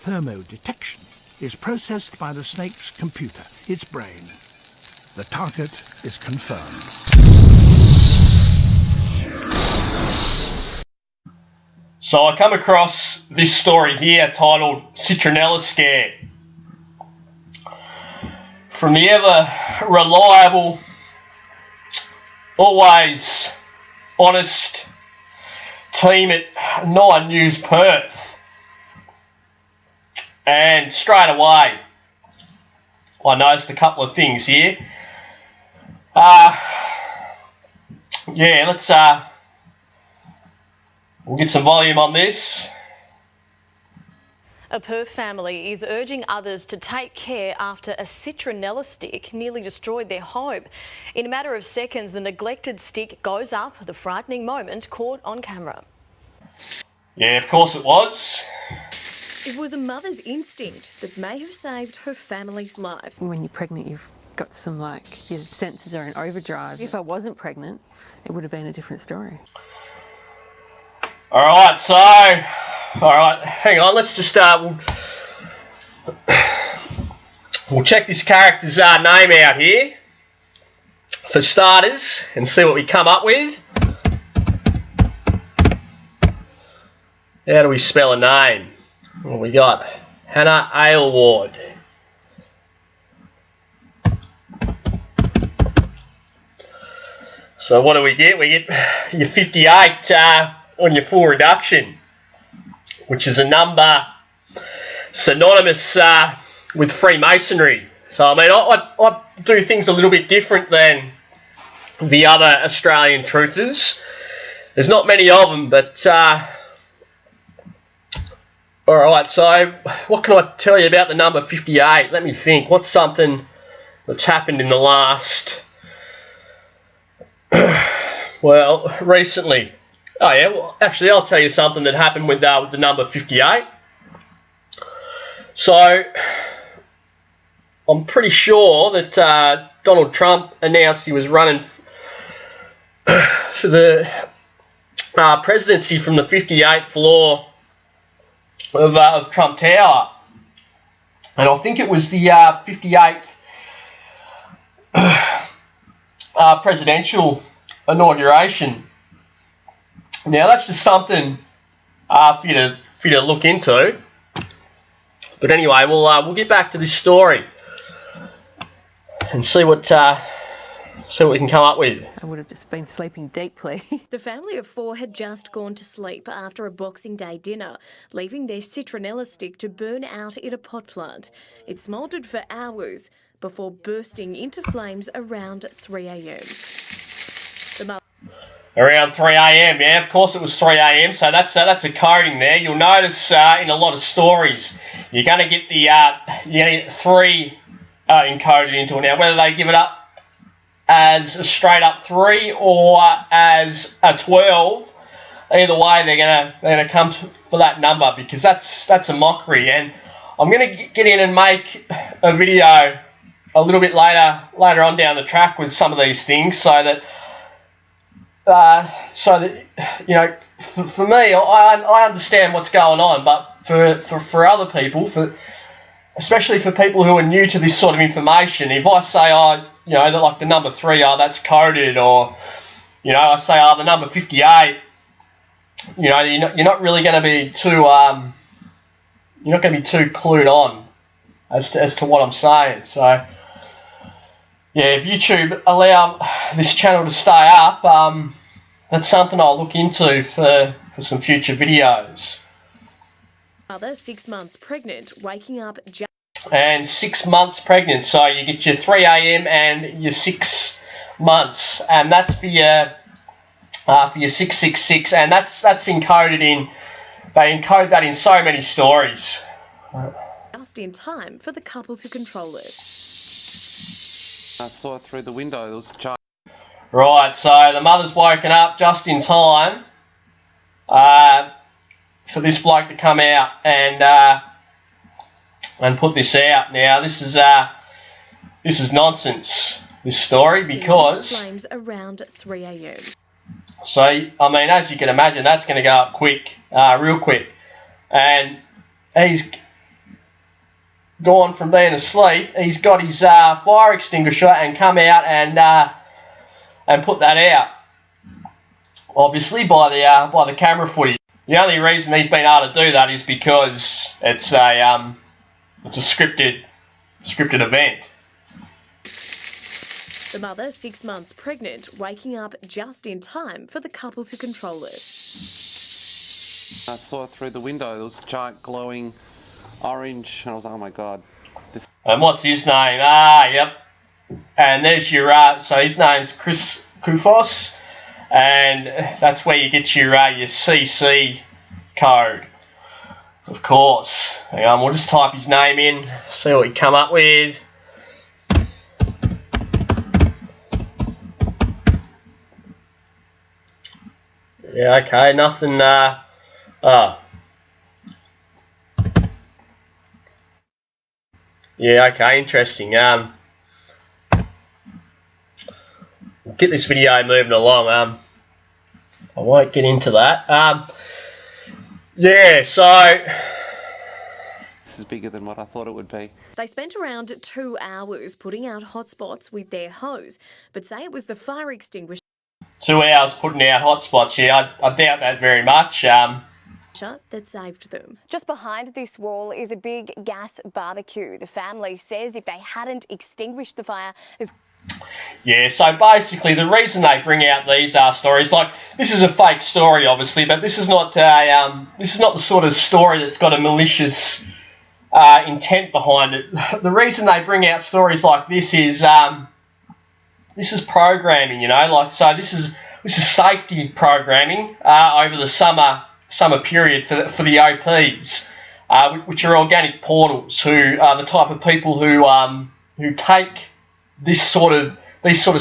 thermodetection is processed by the snake's computer, its brain. The target is confirmed. So I come across this story here titled Citronella Scare. From the ever reliable, always honest team at 9 News Perth. And straight away, I noticed a couple of things here. Let's we'll get some volume on this. A Perth family is urging others to take care after a citronella stick nearly destroyed their home. In a matter of seconds, the neglected stick goes up, the frightening moment caught on camera. Yeah, of course it was. It was a mother's instinct that may have saved her family's life. When you're pregnant, you've got some, your senses are in overdrive. If I wasn't pregnant, it would have been a different story. Alright, hang on, let's just, we'll check this character's name out here, for starters, and see what we come up with. How do we spell a name? What we got? Hannah Aylward. So what do we get? We get your 58 on your full reduction, which is a number synonymous with Freemasonry. So I mean, I do things a little bit different than the other Australian truthers. There's not many of them, but alright, so what can I tell you about the number 58? Let me think. What's something that's happened in the last, well, recently? Oh yeah, well, actually I'll tell you something that happened with the number 58. So, I'm pretty sure that Donald Trump announced he was running for the presidency from the 58th floor of Trump Tower. And I think it was the 58th presidential inauguration. Now that's just something for you to look into. But anyway, we'll get back to this story and see what we can come up with. I would have just been sleeping deeply. The family of 4 had just gone to sleep after a Boxing Day dinner, leaving their citronella stick to burn out in a pot plant. It smouldered for hours before bursting into flames around 3 a.m. Around 3 a.m, yeah, of course it was 3 a.m, so that's a coding there. You'll notice in a lot of stories, you're going to get the 3 encoded into it. Now, whether they give it up as a straight up 3 or as a 12, either way they're gonna come for that number, because that's a mockery. And I'm gonna get in and make a video a little bit later on down the track with some of these things, so that you know, for me, I understand what's going on, but for other people, especially for people who are new to this sort of information, if I say, you know, that like the number 3, that's coded, or, you know, I say, the number 58, you know, you're not really going to be too, you're not going to be too clued on as to what I'm saying. So, yeah, if YouTube allow this channel to stay up, that's something I'll look into for some future videos. Mother, 6 months pregnant, waking up and 6 months pregnant, so you get your 3 a.m. and your 6 months, and that's for your 666, and that's encoded in. They encode that in so many stories. just in time for the couple to control it. I saw it through the window. There was a child. Right, so the mother's woken up just in time for this bloke to come out and put this out. Now this is nonsense, this story, because Flames around 3 a.m. So I mean, as you can imagine, that's going to go up quick, real quick, and he's gone from being asleep, he's got his fire extinguisher and come out and put that out. Obviously by the camera footage. The only reason he's been able to do that is because it's a scripted event. The mother, 6 months pregnant, waking up just in time for the couple to control it. I saw it through the window. There was a giant glowing orange, and I was like, oh my god. This. And what's his name? Yep. And there's your so his name's Chris Kufos, and that's where you get your CC code. Of course. Hang on, we'll just type his name in, see what we come up with. Yeah, okay, nothing, yeah, okay, interesting. We'll get this video moving along. I won't get into that. Yeah, so... This is bigger than what I thought it would be. They spent around 2 hours putting out hotspots with their hose, but say it was the fire extinguisher 2 hours putting out hotspots, yeah, I doubt that very much. that saved them. Just behind this wall is a big gas barbecue. The family says if they hadn't extinguished the fire as Yeah, so basically the reason they bring out these stories, like this is a fake story obviously, but this is not the sort of story that's got a malicious intent behind it. The reason they bring out stories like this is programming, you know, like, so this is safety programming over the summer period for the OPs, which are organic portals, who are the type of people who take these sort of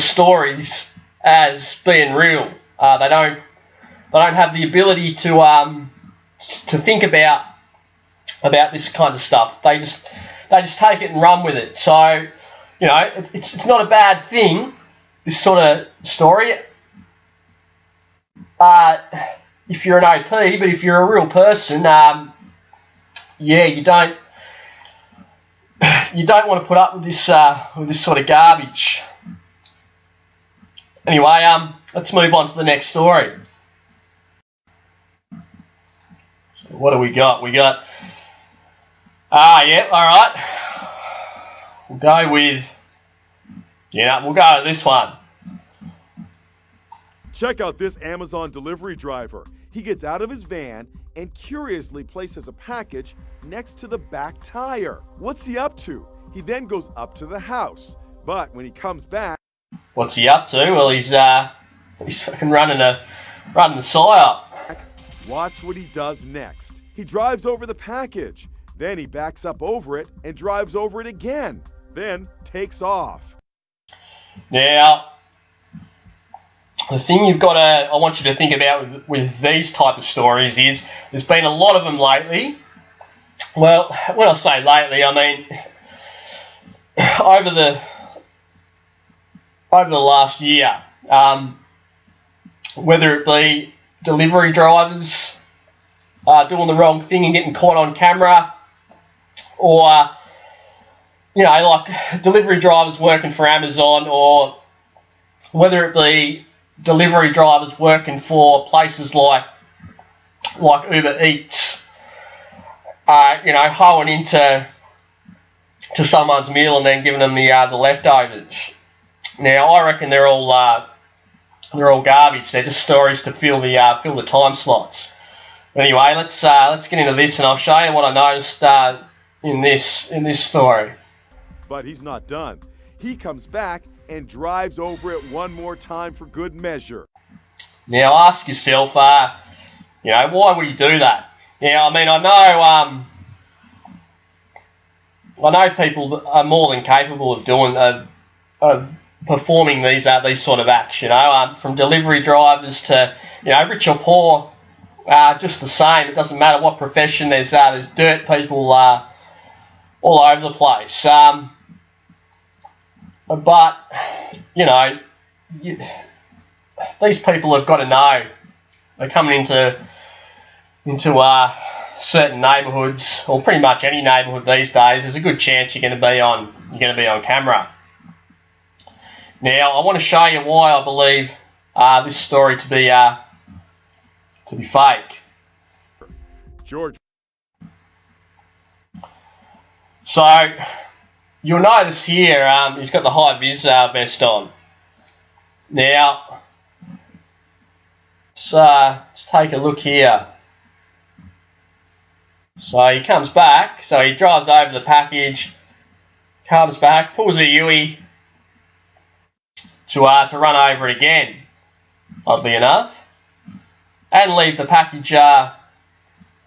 stories as being real. They don't have the ability to think about this kind of stuff. They just take it and run with it. So, you know, it's not a bad thing, this sort of story. If you're an OP, but if you're a real person, yeah, you don't want to put up with this sort of garbage. Anyway, let's move on to the next story. So what do we got? We got yeah, all right. We'll go with we'll go with this one. Check out this Amazon delivery driver. He gets out of his van and curiously places a package next to the back tire. What's he up to? He then goes up to the house. But when he comes back... What's he up to? Well, he's fucking running the psyop. Watch what he does next. He drives over the package. Then he backs up over it and drives over it again. Then takes off. Now, the thing I want you to think about with these type of stories is there's been a lot of them lately. Well, when I say lately, I mean over the last year, whether it be delivery drivers doing the wrong thing and getting caught on camera, or you know, like delivery drivers working for Amazon, or whether it be delivery drivers working for places like Uber Eats, you know, hoeing into someone's meal and then giving them the leftovers. Now, I reckon they're all garbage. They're just stories to fill the time slots. Anyway, let's get into this, and I'll show you what I noticed in this story. But he's not done. He comes back and drives over it one more time for good measure. Now, ask yourself, you know, why would he do that? Now, I mean, I know people are more than capable of doing performing these sort of acts. You know, from delivery drivers to, you know, rich or poor, just the same. It doesn't matter what profession. There's dirt people all over the place. But you know, these people have got to know they're coming into certain neighbourhoods, or pretty much any neighbourhood these days, there's a good chance you're going to be on camera. Now, I want to show you why I believe this story to be fake. George. So, you'll notice here he's got the high vis vest on. Now, let's take a look here. So he comes back, so he drives over the package, comes back, pulls a Yui to run over it again, oddly enough, and leave the package out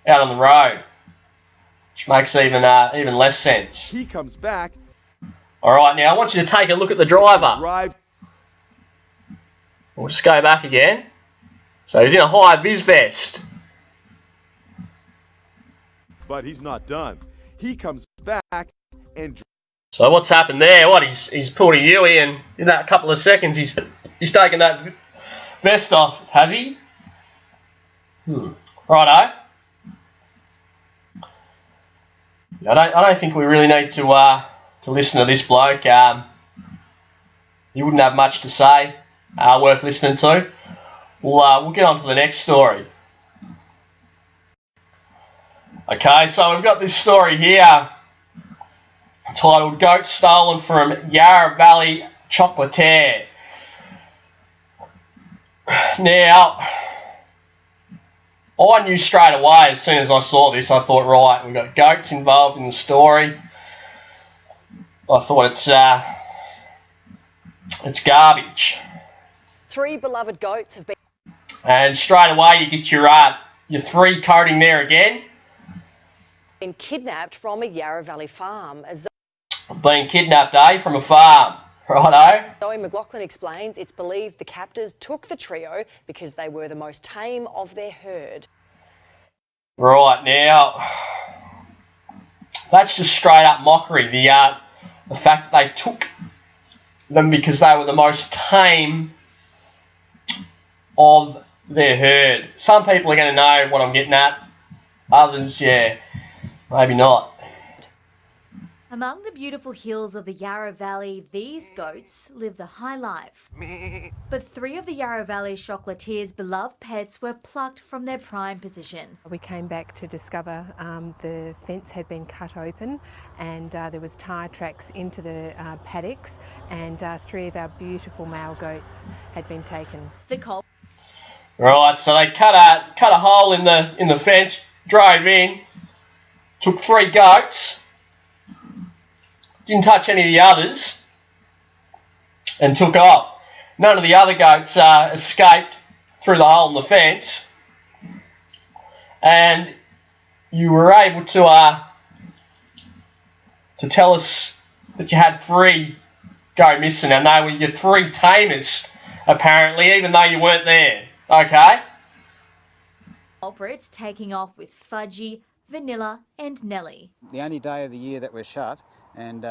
on the road, which makes even less sense. He comes back. All right, now I want you to take a look at the driver. We'll just go back again. So he's in a high vis vest. But he's not done. He comes back and... So what's happened there? What, he's pulled a Yui, and in that couple of seconds he's taken that vest off, has he? Righto. I don't think we really need to listen to this bloke. He wouldn't have much to say worth listening to. We'll get on to the next story. Okay, so we've got this story here titled "Goat Stolen from Yarra Valley Chocolatier." Now, I knew straight away as soon as I saw this, I thought, right, we've got goats involved in the story. I thought it's garbage. 3 beloved goats have And straight away you get your 3 coding there again. been kidnapped from a Yarra Valley farm. As Being kidnapped, from a farm. Righto. Zoe McLaughlin explains, it's believed the captors took the trio because they were the most tame of their herd. Right, now, that's just straight up mockery. The fact that they took them because they were the most tame of their herd. Some people are going to know what I'm getting at. Others, yeah, maybe not. Among the beautiful hills of the Yarra Valley, these goats live the high life. But 3 of the Yarra Valley chocolatier's beloved pets were plucked from their prime position. We came back to discover the fence had been cut open, and there was tyre tracks into the paddocks, and 3 of our beautiful male goats had been taken. Right, so they cut a hole in the fence, drove in, took 3 goats. Didn't touch any of the others, and took off. None of the other goats escaped through the hole in the fence, and you were able to tell us that you had 3 go missing, and they were your 3 tamest, apparently, even though you weren't there. Okay? Culprits taking off with Fudgy, Vanilla and Nelly. The only day of the year that we're shut, and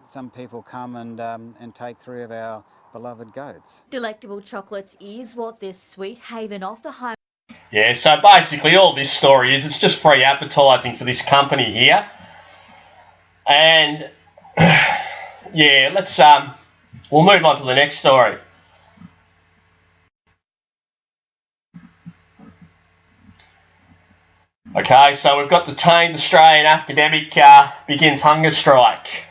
some people come and take 3 of our beloved goats. Delectable Chocolates is what this sweet haven of the high... Yeah, so basically all this story is, it's just free advertising for this company here. And, yeah, let's, we'll move on to the next story. Okay, so we've got detained Australian academic begins hunger strike.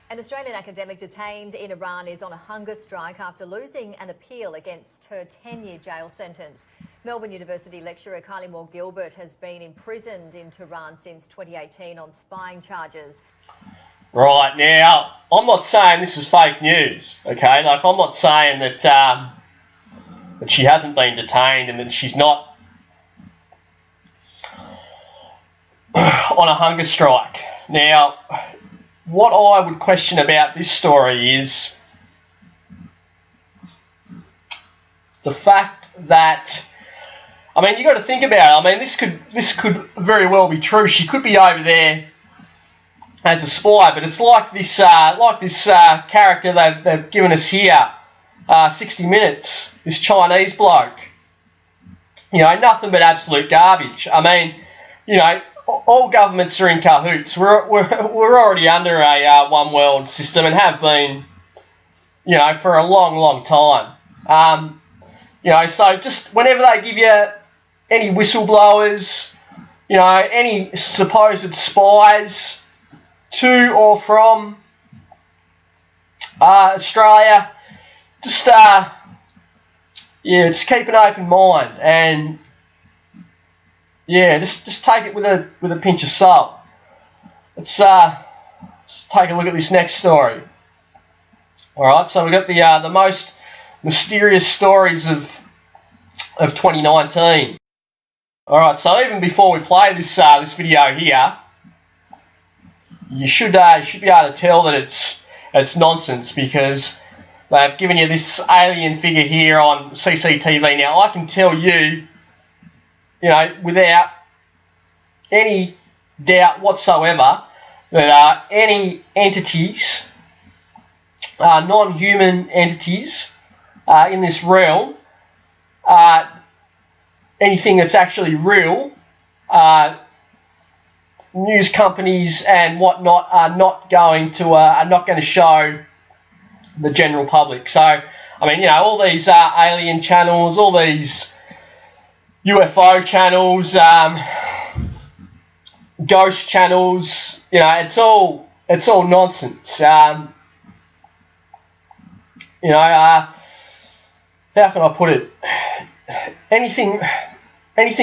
An Australian academic detained in Iran is on a hunger strike after losing an appeal against her 10-year jail sentence. Melbourne University lecturer Kylie Moore-Gilbert has been imprisoned in Tehran since 2018 on spying charges. Right, now, I'm not saying this is fake news, okay? Like, I'm not saying that, that she hasn't been detained and that she's not on a hunger strike. Now, what I would question about this story is the fact that, I mean, you got to think about it. I mean, this could very well be true. She could be over there as a spy, but it's like this character they've given us here, 60 Minutes. This Chinese bloke. You know, nothing but absolute garbage. I mean, you know, all governments are in cahoots. We're already under a one world system and have been, you know, for a long, long time. You know, so just whenever they give you any whistleblowers, you know, any supposed spies to or from Australia, just just keep an open mind and just take it with a pinch of salt. Let's take a look at this next story. All right, so we've got the most mysterious stories of 2019. All right, so even before we play this video here, you should be able to tell that it's nonsense, because they've given you this alien figure here on CCTV. Now I can tell you, you know, without any doubt whatsoever, that any entities, non-human entities in this realm, anything that's actually real, news companies and whatnot are not going to show the general public. So, I mean, you know, all these alien channels, all these UFO channels, ghost channels, you know, it's all nonsense. You know, how can I put it? Anything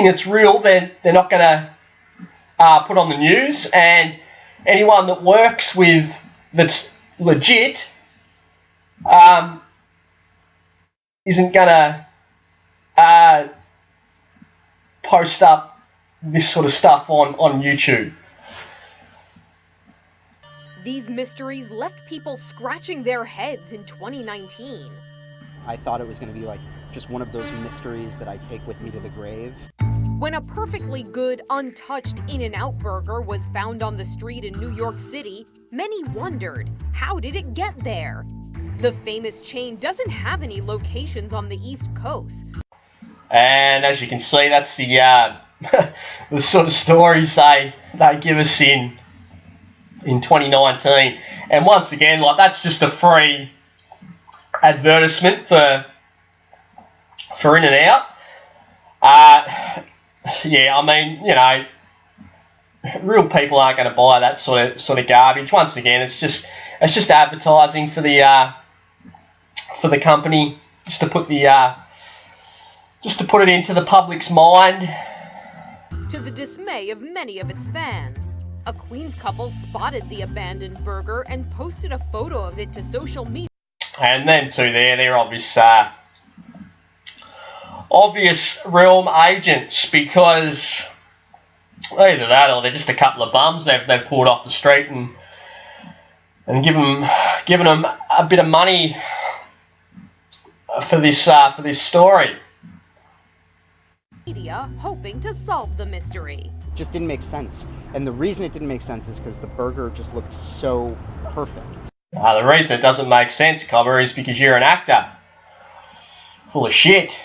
that's real, they're not going to put on the news, and anyone that works with that's legit isn't going to post up this sort of stuff on YouTube. These mysteries left people scratching their heads in 2019. I thought it was going to be like just one of those mysteries that I take with me to the grave. When a perfectly good, untouched In-N-Out burger was found on the street in New York City, many wondered, how did it get there? The famous chain doesn't have any locations on the East Coast. And as you can see, that's the the sort of stories they give us in 2019. And once again, like, that's just a free advertisement for In-N-Out. Yeah, I mean, you know, real people aren't going to buy that sort of garbage. Once again, it's just advertising for the company, just to put it into the public's mind. To the dismay of many of its fans, a Queens couple spotted the abandoned burger and posted a photo of it to social media. And them two they're obvious realm agents, because either that or they're just a couple of bums they've pulled off the street and given them a bit of money for this story. Media hoping to solve the mystery. Just didn't make sense. And the reason it didn't make sense is because the burger just looked so perfect. The reason it doesn't make sense, Cobber, is because you're an actor. Full of shit.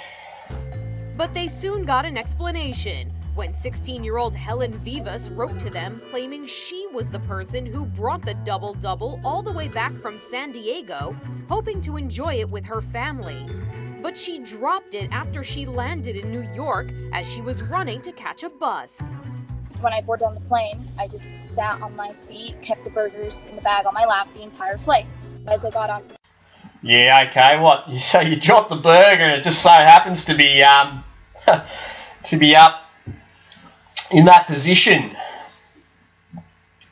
But they soon got an explanation when 16-year-old Helen Vivas wrote to them claiming she was the person who brought the double-double all the way back from San Diego, hoping to enjoy it with her family. But she dropped it after she landed in New York as she was running to catch a bus. When I boarded on the plane, I just sat on my seat, kept the burgers in the bag on my lap the entire flight. As I got onto Yeah, okay, what? So you dropped the burger and it just so happens to be to be up in that position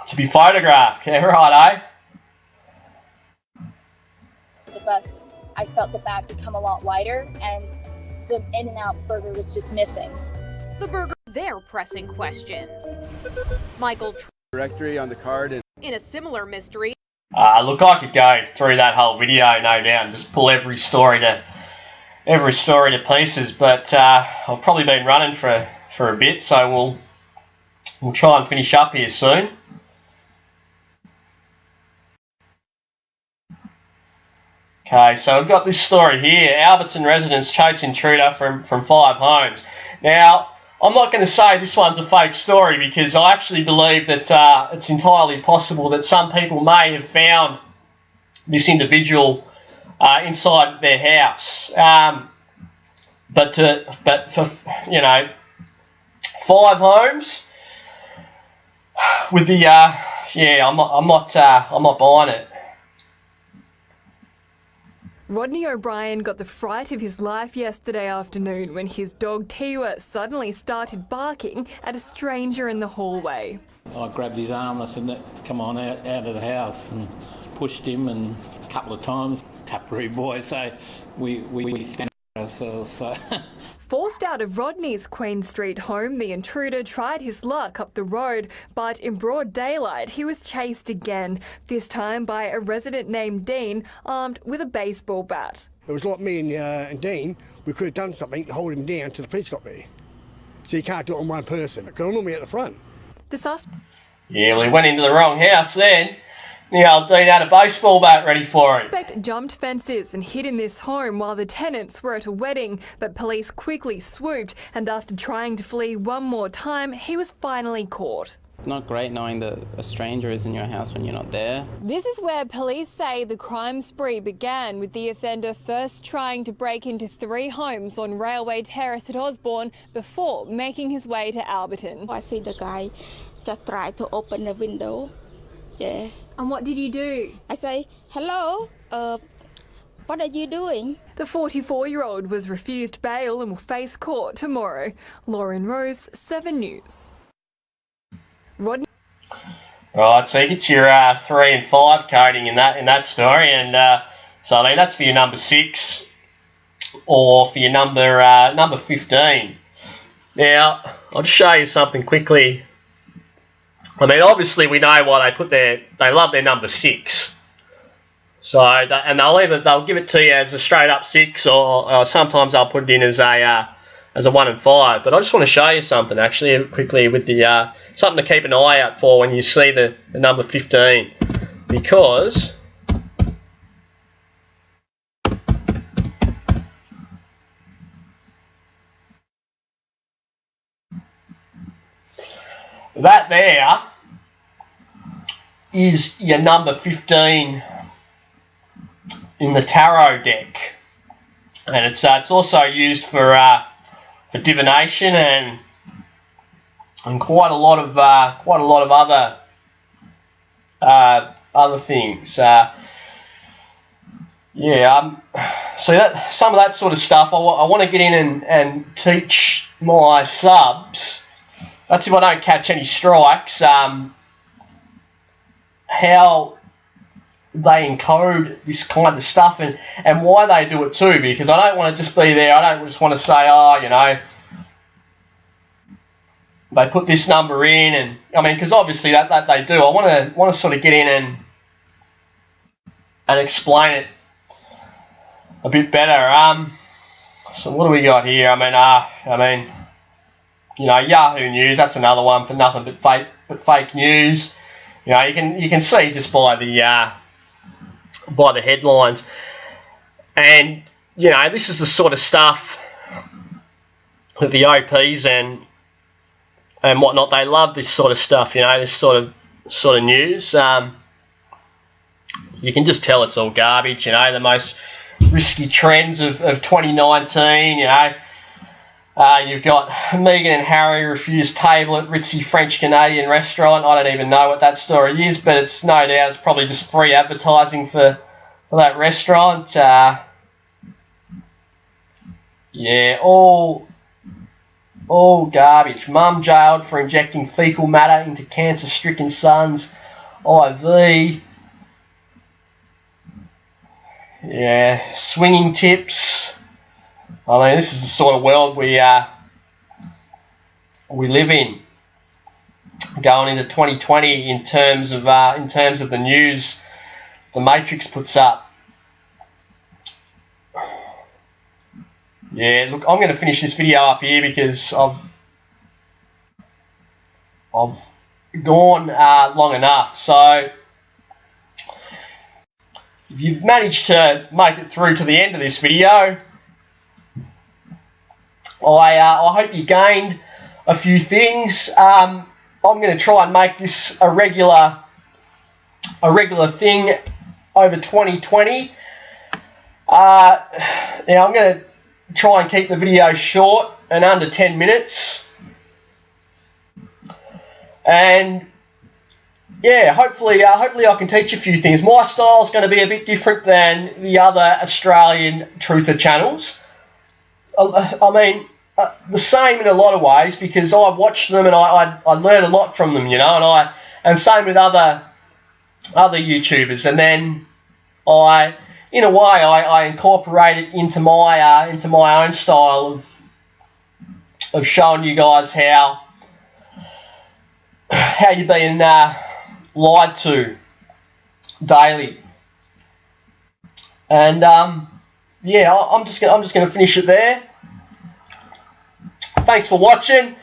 to be photographed. Yeah, right, the bus, I felt the bag become a lot lighter and the In-N-Out burger was just missing. The burger, they're pressing questions. Michael Directory on the card and in a similar mystery. Look, I could go through that whole video, no doubt, and just pull every story to pieces. But I've probably been running for a bit, so we'll try and finish up here soon. Okay, so we've got this story here: Alberton residents chase intruder from 5 homes. Now, I'm not going to say this one's a fake story because I actually believe that it's entirely possible that some people may have found this individual inside their house. But for 5 homes with the I'm not buying it. Rodney O'Brien got the fright of his life yesterday afternoon when his dog Tiwa suddenly started barking at a stranger in the hallway. I grabbed his arm and I said, come on out of the house, and pushed him, and a couple of times, taparoo boy, so we stand ourselves. So. Forced out of Rodney's Queen Street home, the intruder tried his luck up the road, but in broad daylight he was chased again, this time by a resident named Dean, armed with a baseball bat. It was like me and Dean, we could have done something to hold him down until the police got there. So you can't do it on one person, because I'm normally at the front. The suspect... Yeah, well, he went into the wrong house then. The old Dean had a baseball bat ready for him. The suspect jumped fences and hid in this home while the tenants were at a wedding, but police quickly swooped, and after trying to flee one more time, he was finally caught. Not great knowing that a stranger is in your house when you're not there. This is where police say the crime spree began, with the offender first trying to break into 3 homes on Railway Terrace at Osborne before making his way to Alberton. I see the guy just try to open the window. Yeah. And what did you do? I say, hello, what are you doing? The 44-year-old was refused bail and will face court tomorrow. Lauren Rose, 7 News. Rodney. Right, so you get your 3 and 5 coding in that story, and so I mean that's for your number 6 or for your number 15. Now I'll just show you something quickly. I mean, obviously we know why they love their number 6. So and they'll give it to you as a straight up 6, or sometimes they'll put it in as a 1 and 5. But I just want to show you something actually quickly with the something to keep an eye out for when you see the number 15, because that there is your number 15 in the tarot deck, and it's also used for divination and quite a lot of other things. So that some of that sort of stuff I want to get in and teach my subs. That's if I don't catch any strikes. How they encode this kind of stuff and why they do it too, because I don't want to just be there. I don't just want to say, they put this number in, and I mean, because obviously that they do. I want to sort of get in and explain it a bit better. So what do we got here? I mean, Yahoo News. That's another one for nothing but fake news. You can see just by the headlines, and this is the sort of stuff that the OPs and whatnot, they love this sort of stuff. This sort of news. You can just tell it's all garbage. The most risky trends of 2019. You've got Meghan and Harry refused table at ritzy French Canadian restaurant. I don't even know what that story is, but it's no doubt it's probably just free advertising for that restaurant. All garbage. Mum jailed for injecting fecal matter into cancer-stricken son's IV. Yeah, swinging tips. I mean, this is the sort of world we live in, going into 2020 in terms of the news the Matrix puts up. Yeah, look, I'm going to finish this video up here because I've gone long enough. So if you've managed to make it through to the end of this video, I hope you gained a few things. I'm going to try and make this a regular thing over 2020. Now I'm going to try and keep the video short and under 10 minutes. And yeah, hopefully I can teach a few things. My style is going to be a bit different than the other Australian truther channels. I mean, the same in a lot of ways, because I watch them and I learn a lot from them, you know, and same with other YouTubers, and then in a way I incorporate it into my own style of showing you guys how you're being lied to daily. And yeah, I'm just gonna finish it there. Thanks for watching.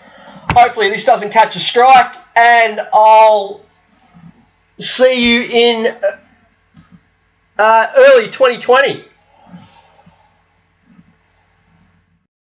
Hopefully this doesn't catch a strike, and I'll see you in early 2020.